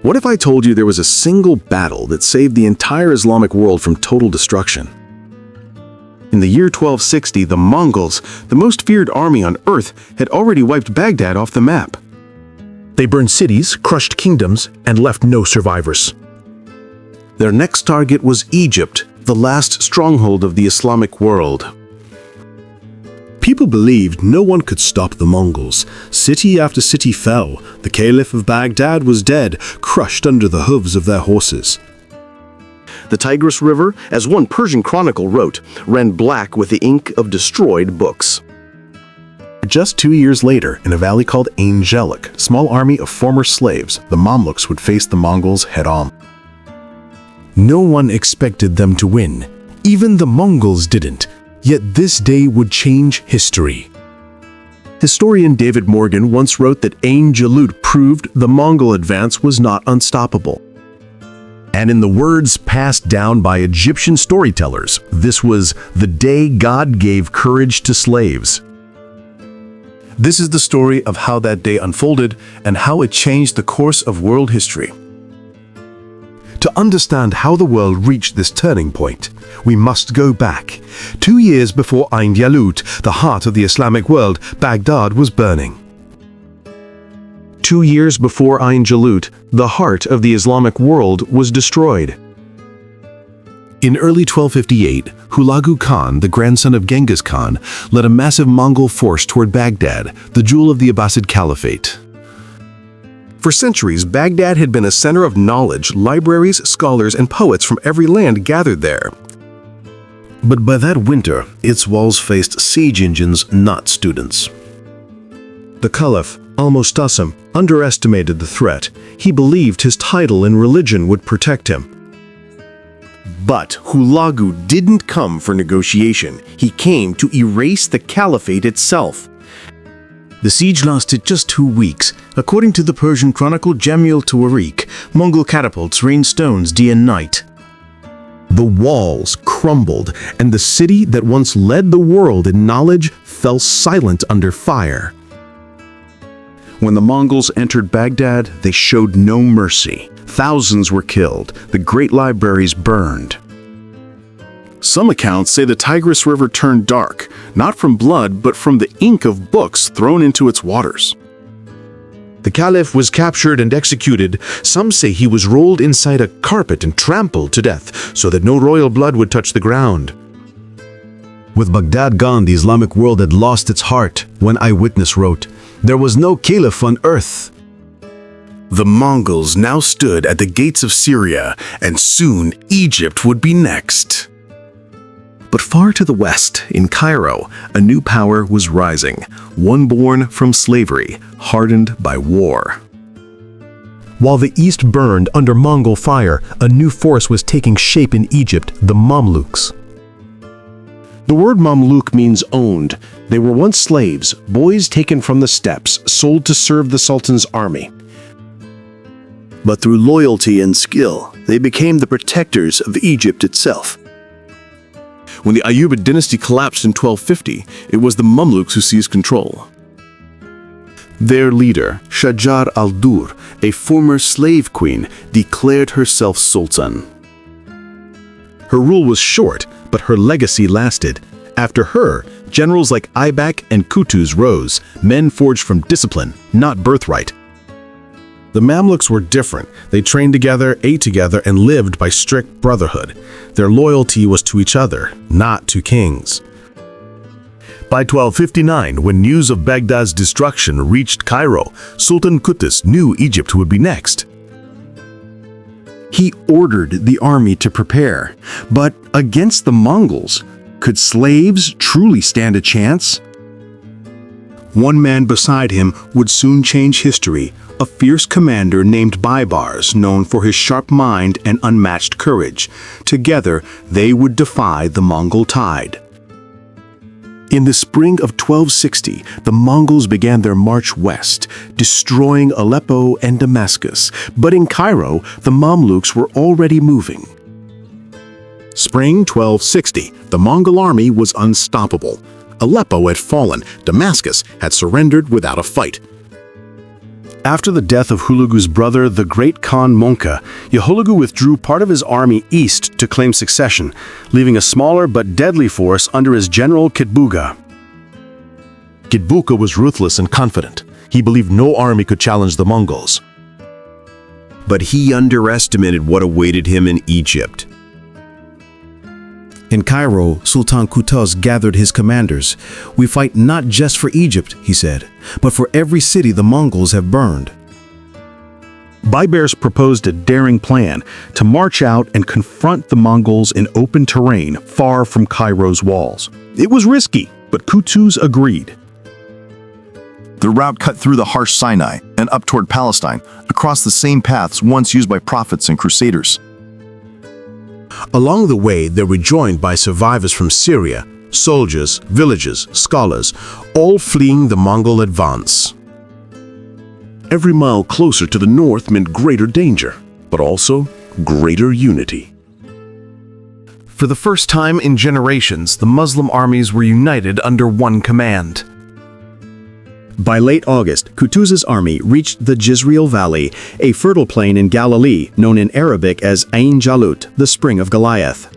What if I told you there was a single battle that saved the entire Islamic world from total destruction? In the year 1260, the Mongols, the most feared army on earth, had already wiped Baghdad off the map. They burned cities, crushed kingdoms, and left no survivors. Their next target was Egypt, the last stronghold of the Islamic world. People believed no one could stop the Mongols. City after city fell. The Caliph of Baghdad was dead, crushed under the hooves of their horses. The Tigris River, as one Persian chronicle wrote, ran black with the ink of destroyed books. Just 2 years later, in a valley called Ain Jalut, a small army of former slaves, the Mamluks, would face the Mongols head-on. No one expected them to win. Even the Mongols didn't. Yet this day would change history. Historian David Morgan once wrote that Ain Jalut proved the Mongol advance was not unstoppable. And in the words passed down by Egyptian storytellers, this was the day God gave courage to slaves. This is the story of how that day unfolded and how it changed the course of world history. To understand how the world reached this turning point, we must go back. 2 years before Ain Jalut, the heart of the Islamic world, Baghdad was burning. 2 years before Ain Jalut, the heart of the Islamic world was destroyed. In early 1258, Hulagu Khan, the grandson of Genghis Khan, led a massive Mongol force toward Baghdad, the jewel of the Abbasid Caliphate. For centuries, Baghdad had been a center of knowledge. Libraries, scholars, and poets from every land gathered there. But by that winter, its walls faced siege engines, not students. The Caliph, Al-Mustasim, underestimated the threat. He believed his title and religion would protect him. But Hulagu didn't come for negotiation. He came to erase the caliphate itself. The siege lasted just 2 weeks. According to the Persian chronicle Jamil Tuwarik, Mongol catapults rained stones day and night. The walls crumbled, and the city that once led the world in knowledge fell silent under fire. When the Mongols entered Baghdad, they showed no mercy. Thousands were killed. The great libraries burned. Some accounts say the Tigris River turned dark, not from blood, but from the ink of books thrown into its waters. The Caliph was captured and executed. Some say he was rolled inside a carpet and trampled to death so that no royal blood would touch the ground. With Baghdad gone, the Islamic world had lost its heart. One eyewitness wrote, "There was no caliph on earth." The Mongols now stood at the gates of Syria, and soon Egypt would be next. But far to the west, in Cairo, a new power was rising, one born from slavery, hardened by war. While the east burned under Mongol fire, a new force was taking shape in Egypt, the Mamluks. The word Mamluk means owned. They were once slaves, boys taken from the steppes, sold to serve the Sultan's army. But through loyalty and skill, they became the protectors of Egypt itself. When the Ayyubid dynasty collapsed in 1250, it was the Mamluks who seized control. Their leader, Shajar al-Dur, a former slave queen, declared herself sultan. Her rule was short, but her legacy lasted. After her, generals like Aybak and Qutuz rose, men forged from discipline, not birthright. The Mamluks were different. They trained together, ate together, and lived by strict brotherhood. Their loyalty was to each other, not to kings. By 1259, when news of Baghdad's destruction reached Cairo, Sultan Qutuz knew Egypt would be next. He ordered the army to prepare. But against the Mongols, could slaves truly stand a chance? One man beside him would soon change history, a fierce commander named Baibars, known for his sharp mind and unmatched courage. Together, they would defy the Mongol tide. In the spring of 1260, the Mongols began their march west, destroying Aleppo and Damascus. But in Cairo, the Mamluks were already moving. Spring 1260, the Mongol army was unstoppable. Aleppo had fallen, Damascus had surrendered without a fight. After the death of Hulagu's brother, the great Khan Monka, Yahulagu withdrew part of his army east to claim succession, leaving a smaller but deadly force under his general Kitbuga. Kitbuka was ruthless and confident. He believed no army could challenge the Mongols. But he underestimated what awaited him in Egypt. In Cairo, Sultan Qutuz gathered his commanders. "We fight not just for Egypt," he said, "but for every city the Mongols have burned." Baibars proposed a daring plan to march out and confront the Mongols in open terrain far from Cairo's walls. It was risky, but Qutuz agreed. The route cut through the harsh Sinai and up toward Palestine, across the same paths once used by prophets and crusaders. Along the way, they were joined by survivors from Syria, soldiers, villagers, scholars, all fleeing the Mongol advance. Every mile closer to the north meant greater danger, but also greater unity. For the first time in generations, the Muslim armies were united under one command. By late August, Qutuz's army reached the Jezreel Valley, a fertile plain in Galilee known in Arabic as Ain Jalut, the spring of Goliath.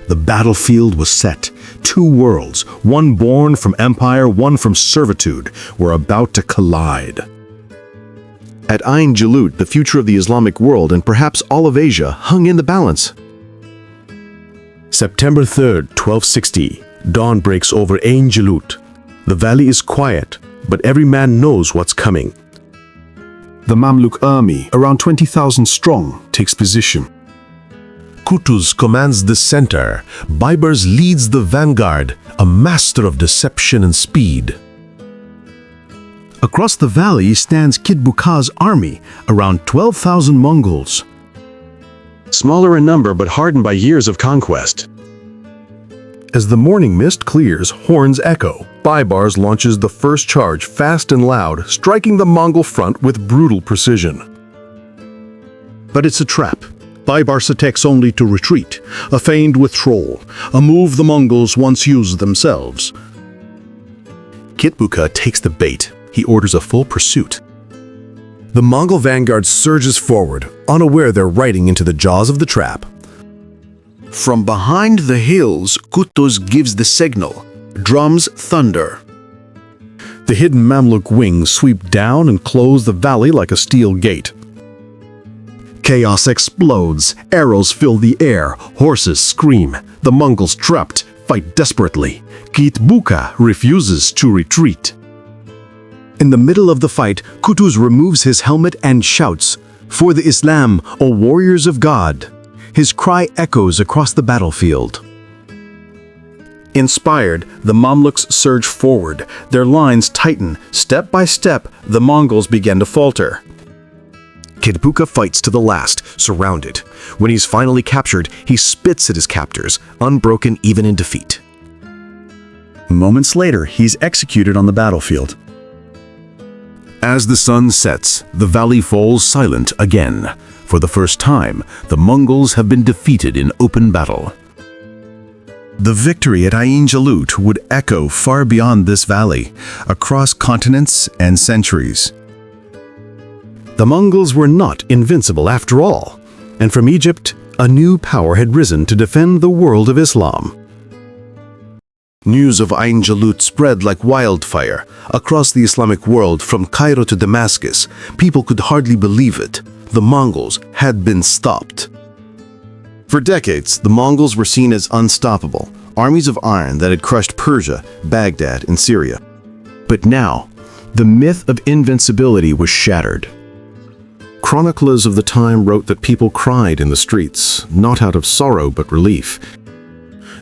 The battlefield was set. Two worlds, one born from empire, one from servitude, were about to collide. At Ain Jalut, the future of the Islamic world and perhaps all of Asia hung in the balance. September 3rd, 1260, dawn breaks over Ain Jalut. The valley is quiet, but every man knows what's coming. The Mamluk army, around 20,000 strong, takes position. Qutuz commands the center. Baibars leads the vanguard, a master of deception and speed. Across the valley stands Kitbuka's army, around 12,000 Mongols. Smaller in number but hardened by years of conquest. As the morning mist clears, horns echo. Baibars launches the first charge fast and loud, striking the Mongol front with brutal precision. But it's a trap. Baibars attacks only to retreat, a feigned withdrawal, a move the Mongols once used themselves. Kitbuka takes the bait. He orders a full pursuit. The Mongol vanguard surges forward, unaware they're riding into the jaws of the trap. From behind the hills, Qutuz gives the signal. Drums thunder. The hidden Mamluk wings sweep down and close the valley like a steel gate. Chaos explodes, arrows fill the air, horses scream. The Mongols, trapped, fight desperately. Kitbuka refuses to retreat. In the middle of the fight, Qutuz removes his helmet and shouts, "For the Islam, O warriors of God!" His cry echoes across the battlefield. Inspired, the Mamluks surge forward. Their lines tighten. Step by step, the Mongols begin to falter. Kitbuka fights to the last, surrounded. When he's finally captured, he spits at his captors, unbroken even in defeat. Moments later, he's executed on the battlefield. As the sun sets, the valley falls silent again. For the first time, the Mongols have been defeated in open battle. The victory at Ain Jalut would echo far beyond this valley, across continents and centuries. The Mongols were not invincible after all, and from Egypt, a new power had risen to defend the world of Islam. News of Ain Jalut spread like wildfire. Across the Islamic world, from Cairo to Damascus, people could hardly believe it. The Mongols had been stopped. For decades, the Mongols were seen as unstoppable, armies of iron that had crushed Persia, Baghdad, and Syria. But now, the myth of invincibility was shattered. Chroniclers of the time wrote that people cried in the streets, not out of sorrow but relief.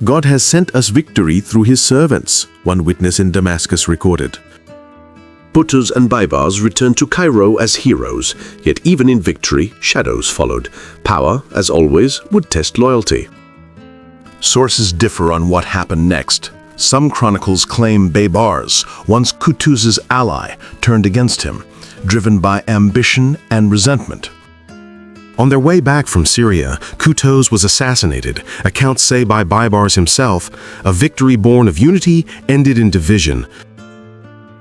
God has sent us victory through his servants, one witness in Damascus recorded. Qutuz and Baibars returned to Cairo as heroes, yet even in victory, shadows followed. Power, as always, would test loyalty. Sources differ on what happened next. Some chronicles claim Baibars, once Qutuz's ally, turned against him, driven by ambition and resentment. On their way back from Syria, Qutuz was assassinated. Accounts say by Baibars himself, a victory born of unity ended in division.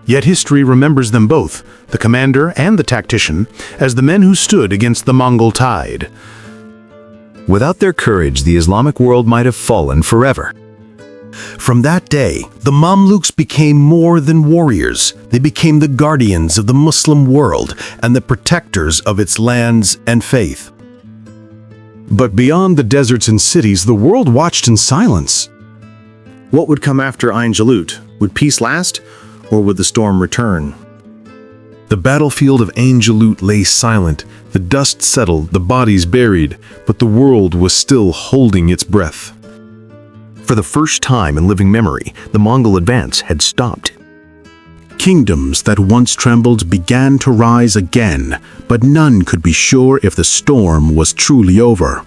Yet history remembers them both, the commander and the tactician, as the men who stood against the Mongol tide. Without their courage, the Islamic world might have fallen forever. From that day, the Mamluks became more than warriors. They became the guardians of the Muslim world and the protectors of its lands and faith. But beyond the deserts and cities, the world watched in silence. What would come after Ain Jalut? Would peace last, or would the storm return? The battlefield of Ain Jalut lay silent, the dust settled, the bodies buried, but the world was still holding its breath. For the first time in living memory, the Mongol advance had stopped. Kingdoms that once trembled began to rise again, but none could be sure if the storm was truly over.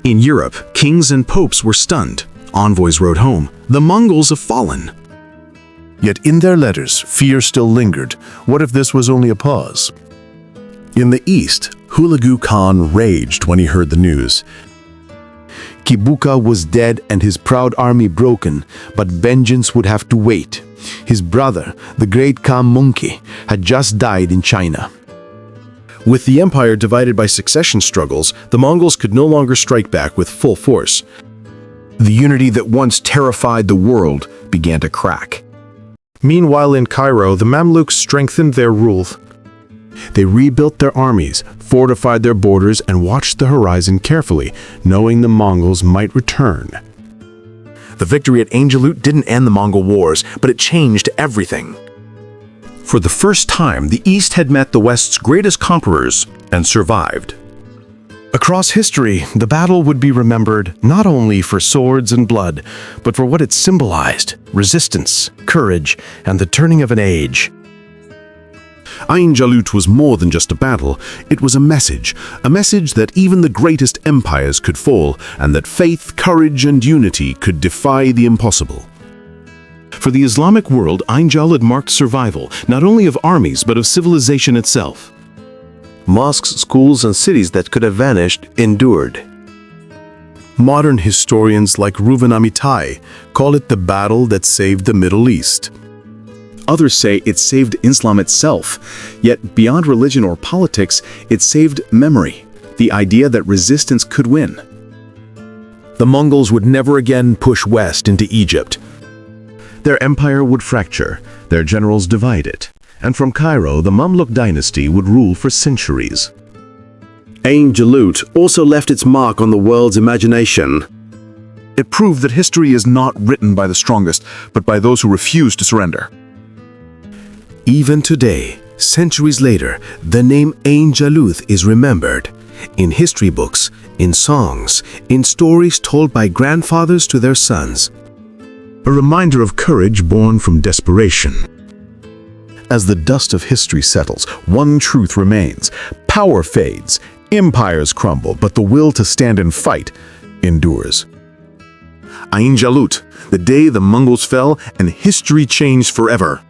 In Europe, kings and popes were stunned. Envoys wrote home, "The Mongols have fallen." Yet in their letters, fear still lingered. What if this was only a pause? In the east, Hulagu Khan raged when he heard the news. Kibuka was dead and his proud army broken, but vengeance would have to wait. His brother, the great Khan Munki, had just died in China. With the empire divided by succession struggles, the Mongols could no longer strike back with full force. The unity that once terrified the world began to crack. Meanwhile in Cairo, the Mamluks strengthened their rule. They rebuilt their armies, fortified their borders, and watched the horizon carefully, knowing the Mongols might return. The victory at Ain Jalut didn't end the Mongol wars, but it changed everything. For the first time, the East had met the West's greatest conquerors and survived. Across history, the battle would be remembered not only for swords and blood, but for what it symbolized: resistance, courage, and the turning of an age. Ain Jalut was more than just a battle. It was a message that even the greatest empires could fall, and that faith, courage, and unity could defy the impossible. For the Islamic world, Ain Jalut marked survival, not only of armies, but of civilization itself. Mosques, schools, and cities that could have vanished endured. Modern historians like Reuven Amitai call it the battle that saved the Middle East. Others say it saved Islam itself, yet beyond religion or politics, it saved memory, the idea that resistance could win. The Mongols would never again push west into Egypt. Their empire would fracture, their generals divided, and from Cairo, the Mamluk dynasty would rule for centuries. Ain Jalut also left its mark on the world's imagination. It proved that history is not written by the strongest, but by those who refuse to surrender. Even today, centuries later, the name Ain Jalut is remembered in history books, in songs, in stories told by grandfathers to their sons. A reminder of courage born from desperation. As the dust of history settles, one truth remains. Power fades, empires crumble, but the will to stand and fight endures. Ain Jalut, the day the Mongols fell and history changed forever.